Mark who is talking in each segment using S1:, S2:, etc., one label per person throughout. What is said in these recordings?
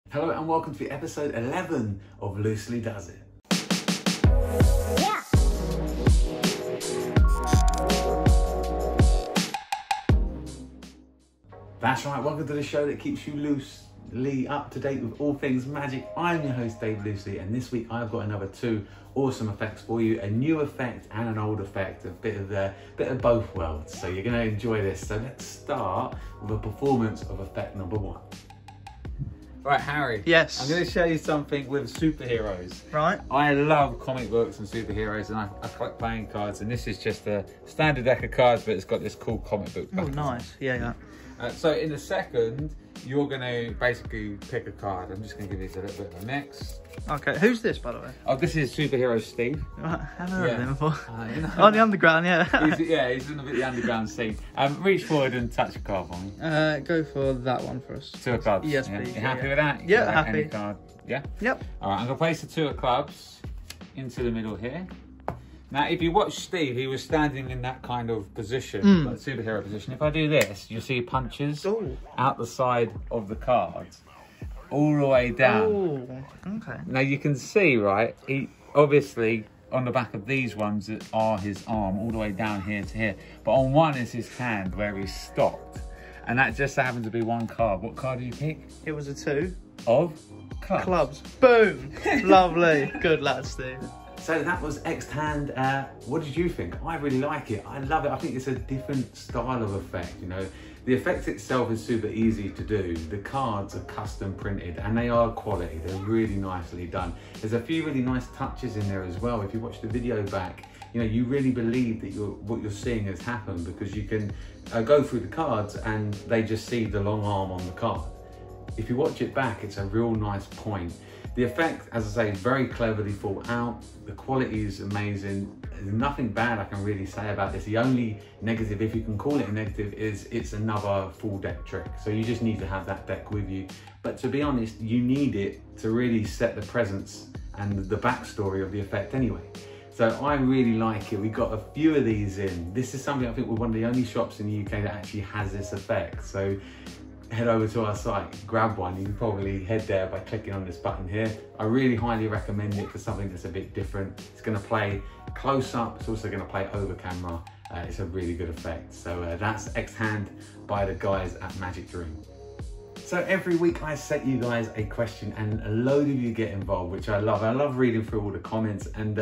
S1: Hello and welcome to episode 11 of Loosely Does It.
S2: Yeah.
S1: That's right, welcome to the show that keeps you loosely up to date with all things magic. I'm your host Dave Loosley, and this week I've got another two awesome effects for you, a new effect and an old effect, a bit of both worlds. So you're going to enjoy this. So let's start with a performance of effect number one. Right, Harry.
S3: Yes.
S1: I'm going to show you something with superheroes.
S3: Right.
S1: I love comic books and superheroes, and I collect playing cards, and this is just a standard deck of cards, but it's got this cool comic book back.
S3: Oh, nice. Yeah.
S1: So in a second, you're going to basically pick a card. I'm just going to give you a little bit of a mix.
S3: Okay, who's this, by the way?
S1: Oh, this is superhero Steve.
S3: Right, I haven't heard of him before.
S1: You know,
S3: Oh, the underground, yeah.
S1: he's in a bit of the underground scene. Reach forward and touch a card for me.
S3: Go for that one for us.
S1: Two of clubs.
S3: Yes,
S1: yeah.
S3: please.
S1: You happy with that? You
S3: Yeah,
S1: can
S3: happy.
S1: Any card. Yeah?
S3: Yep.
S1: All right, I'm going to place the two of clubs into the middle here. Now, if you watch Steve, he was standing in that kind of position, like superhero position. If I do this, you'll see punches out the side of the cards, all the way down.
S3: Oh, okay.
S1: Now, you can see, right, he obviously, on the back of these ones that are his arm, all the way down here to here. But on one is his hand, where he's stopped. And that just happened to be one card. What card do you pick?
S3: It was a two.
S1: Of clubs.
S3: Clubs. Boom. Lovely. Good lad, Steve.
S1: So that was X-Hand. What did you think? I really like it. I love it. I think it's a different style of effect, you know. The effect itself is super easy to do. The cards are custom printed and they are quality. They're really nicely done. There's a few really nice touches in there as well. If you watch the video back, you know, you really believe that what you're seeing has happened, because you can go through the cards and they just see the long arm on the card. If you watch it back, it's a real nice point. The effect, as I say, very cleverly thought out. The quality is amazing. There's nothing bad I can really say about this. The only negative, if you can call it a negative, is it's another full deck trick. So you just need to have that deck with you. But to be honest, you need it to really set the presence and the backstory of the effect anyway. So I really like it. We got a few of these in. This is something I think we're one of the only shops in the UK that actually has this effect. So head over to our site, grab one. You can probably head there by clicking on this button here. I really highly recommend it for something that's a bit different. It's going to play close up, it's also going to play over camera. It's a really good effect. So that's X-Hand by the guys at Magic Dream. So every week I set you guys a question and a load of you get involved, which I love. I love reading through all the comments, and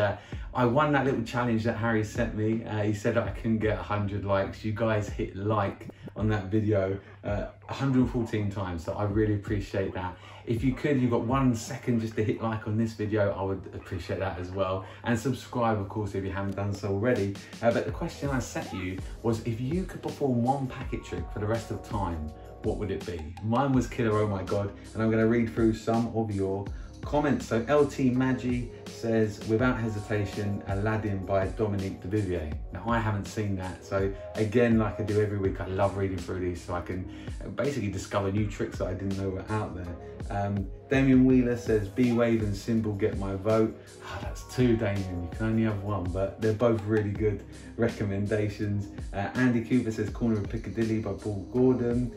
S1: I won that little challenge that Harry sent me. He said that I couldn't get 100 likes. You guys hit like on that video 114 times, so I really appreciate that. If you could, you've got 1 second just to hit like on this video, I would appreciate that as well. And subscribe, of course, if you haven't done so already. But the question I set you was, if you could perform one packet trick for the rest of time, what would it be? Mine was Killer Oh My God, and I'm going to read through some of your comments. So LT Maggi says, without hesitation, Aladdin by Dominique de Vivier. Now, I haven't seen that, so again, like I do every week, I love reading through these so I can basically discover new tricks that I didn't know were out there. Damien Wheeler says, B-Wave and Symbol get my vote. Oh, that's two, Damien, you can only have one, but they're both really good recommendations. Andy Cooper says, Corner of Piccadilly by Paul Gordon.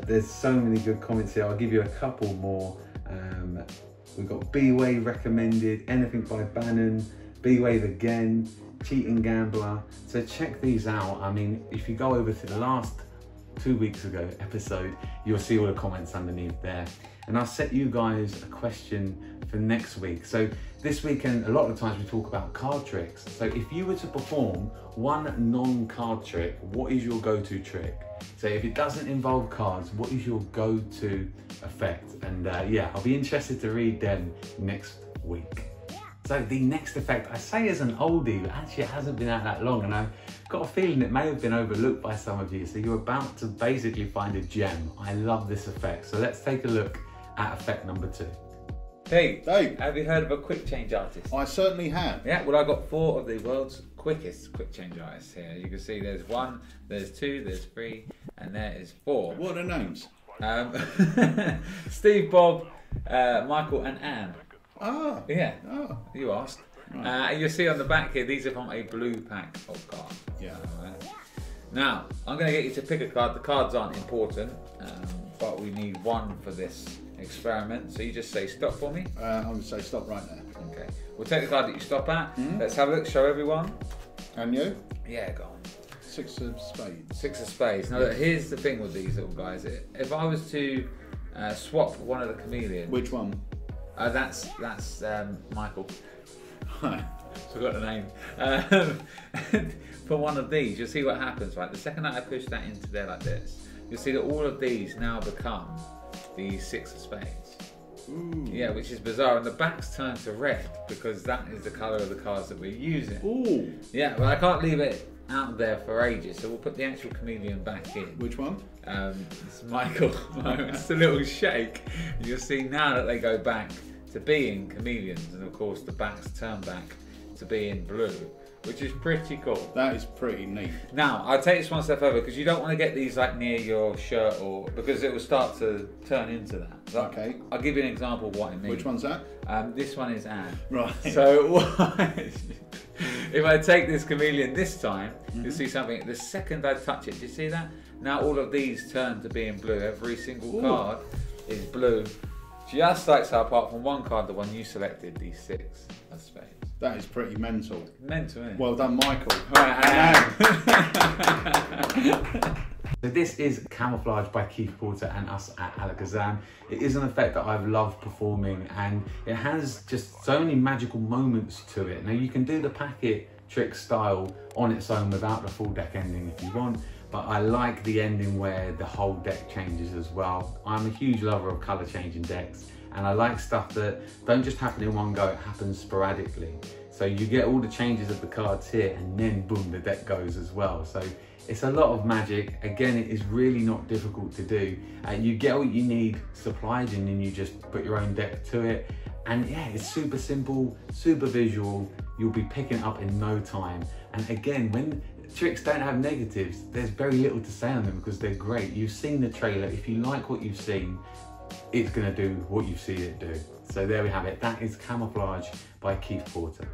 S1: There's so many good comments here. I'll give you a couple more. We've got B-Wave recommended, Anything by Bannon, B-Wave again, Cheating Gambler. So check these out. I mean, if you go over to the last 2 weeks ago episode, you'll see all the comments underneath there. And I'll set you guys a question for next week. So this weekend, a lot of times we talk about card tricks. So if you were to perform one non-card trick, what is your go-to trick? So if it doesn't involve cards, what is your go-to effect? And yeah, I'll be interested to read them next week. So the next effect, I say is an oldie, but actually it hasn't been out that long, and I've got a feeling it may have been overlooked by some of you. So you're about to basically find a gem. I love this effect. So let's take a look at effect number 2.
S4: Hey,
S5: Dave.
S4: have you heard of a quick change artist?
S5: I certainly have.
S4: Yeah, well, I got 4 of the world's quickest quick change artists here. You can see there's 1, there's 2, there's 3, and there is 4.
S5: What are the names?
S4: Steve, Bob, Michael, and Anne.
S5: Ah.
S4: Yeah,
S5: Oh.
S4: you asked.
S5: Right.
S4: You'll see on the back here, these are from a blue pack of cards.
S5: Yeah.
S4: Now, I'm going to get you to pick a card. The cards aren't important, but we need one for this experiment. So you just say stop for me.
S5: I would say stop right there.
S4: Okay. We'll take the card that you stop at. Let's have a look. Show everyone.
S5: And you?
S4: Yeah, go on.
S5: 6 of spades.
S4: 6 of spades. Now, here's the thing with these little guys. If I was to swap one of the chameleons,
S5: Which one?
S4: that's Michael.
S5: Right.
S4: Forgot the name. For one of these, you'll see what happens. Right, the second that I push that into there like this, you'll see that all of these now become the 6 of spades.
S5: Ooh.
S4: Yeah, which is bizarre, and the backs turn to red because that is the colour of the cards that we're using.
S5: Ooh.
S4: Yeah, but I can't leave it out there for ages, so we'll put the actual chameleon back in.
S5: Which one?
S4: It's Michael. It's a little shake. You'll see now that they go back to being chameleons, and of course the backs turn back to being blue, which is pretty cool.
S5: That is pretty neat.
S4: Now, I'll take this one step further because you don't want to get these like near your shirt or because it will start to turn into that. So
S5: Okay.
S4: I'll give you an example of what I mean.
S5: Which one's that?
S4: This one is Anne.
S5: Right.
S4: So if I take this chameleon this time, you'll see something. The second I touch it, do you see that? Now all of these turn to being blue. Every single card is blue. Just like so, apart from one card, the one you selected, the 6 of spades.
S5: That is pretty mental.
S4: Mental, isn't it?
S5: Well done, Michael.
S4: Right,
S1: So this is Camouflage by Keith Porter and us at Alakazam. It is an effect that I've loved performing, and it has just so many magical moments to it. Now you can do the packet trick style on its own without the full deck ending if you want, but I like the ending where the whole deck changes as well. I'm a huge lover of colour changing decks, and I like stuff that don't just happen in one go, it happens sporadically. So you get all the changes of the cards here, and then boom, the deck goes as well. So it's a lot of magic. Again, it is really not difficult to do. You get what you need supplied, and then you just put your own deck to it. And yeah, it's super simple, super visual. You'll be picking it up in no time. And again, when tricks don't have negatives, there's very little to say on them because they're great. You've seen the trailer. If you like what you've seen, it's gonna do what you've seen it do. So there we have it. That is Camouflage by Keith Porter.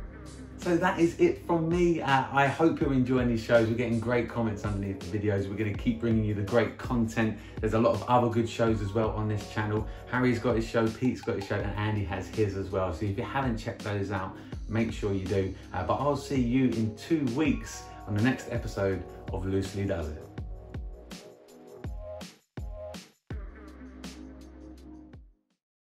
S1: So that is it from me. I hope you're enjoying these shows. We're getting great comments underneath the videos. We're going to keep bringing you the great content. There's a lot of other good shows as well on this channel. Harry's got his show, Pete's got his show, and Andy has his as well. So if you haven't checked those out, make sure you do. But I'll see you in 2 weeks on the next episode of Loosely Does It.